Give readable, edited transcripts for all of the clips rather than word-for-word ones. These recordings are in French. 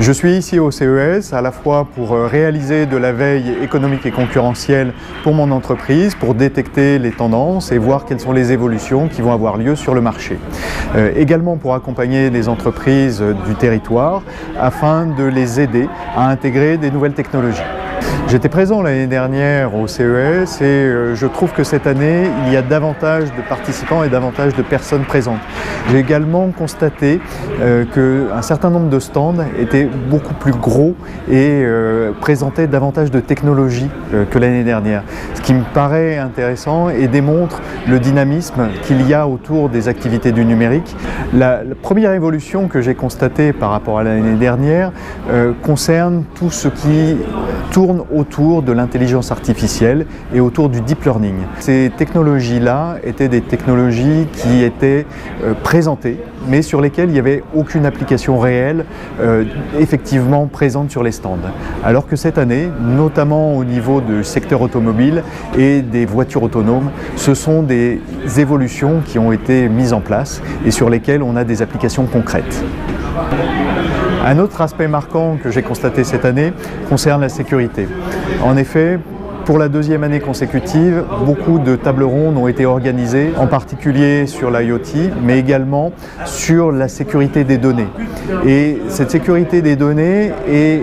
Je suis ici au CES à la fois pour réaliser de la veille économique et concurrentielle pour mon entreprise, pour détecter les tendances et voir quelles sont les évolutions qui vont avoir lieu sur le marché. Également pour accompagner les entreprises du territoire afin de les aider à intégrer des nouvelles technologies. J'étais présent l'année dernière au CES et je trouve que cette année, il y a davantage de participants et davantage de personnes présentes. J'ai également constaté qu'un certain nombre de stands étaient beaucoup plus gros et présentaient davantage de technologies que l'année dernière. Ce qui me paraît intéressant et démontre le dynamisme qu'il y a autour des activités du numérique. La première évolution que j'ai constatée par rapport à l'année dernière concerne tout ce qui tourne autour de l'intelligence artificielle et autour du deep learning. Ces technologies-là étaient des technologies qui étaient présentées, mais sur lesquelles il n'y avait aucune application réelle effectivement présente sur les stands. Alors que cette année, notamment au niveau du secteur automobile et des voitures autonomes, ce sont des évolutions qui ont été mises en place et sur lesquelles on a des applications concrètes. Un autre aspect marquant que j'ai constaté cette année concerne la sécurité. En effet, pour la deuxième année consécutive, beaucoup de tables rondes ont été organisées, en particulier sur l'IoT, mais également sur la sécurité des données. Et cette sécurité des données est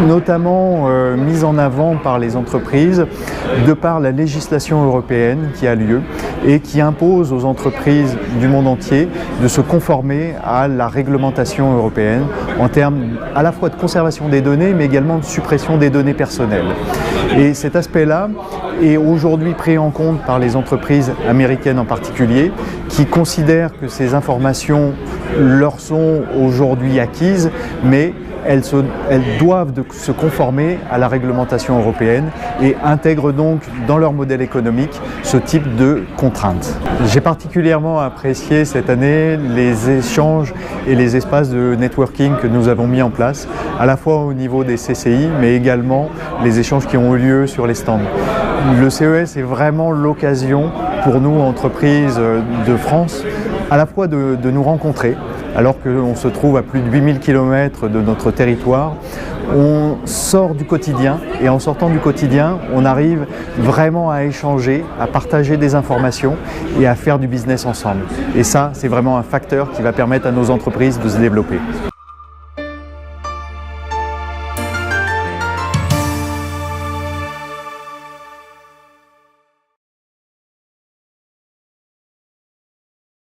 notamment mise en avant par les entreprises de par la législation européenne qui a lieu et qui impose aux entreprises du monde entier de se conformer à la réglementation européenne en termes à la fois de conservation des données mais également de suppression des données personnelles. Et cet aspect-là est aujourd'hui pris en compte par les entreprises américaines en particulier qui considèrent que ces informations leur sont aujourd'hui acquises mais elles doivent se conformer à la réglementation européenne et intègrent donc dans leur modèle économique ce type de contraintes. J'ai particulièrement apprécié cette année les échanges et les espaces de networking que nous avons mis en place, à la fois au niveau des CCI, mais également les échanges qui ont eu lieu sur les stands. Le CES est vraiment l'occasion pour nous, entreprises de France, à la fois de nous rencontrer, alors qu'on se trouve à plus de 8000 km de notre territoire. On sort du quotidien et en sortant du quotidien, on arrive vraiment à échanger, à partager des informations et à faire du business ensemble. Et ça, c'est vraiment un facteur qui va permettre à nos entreprises de se développer.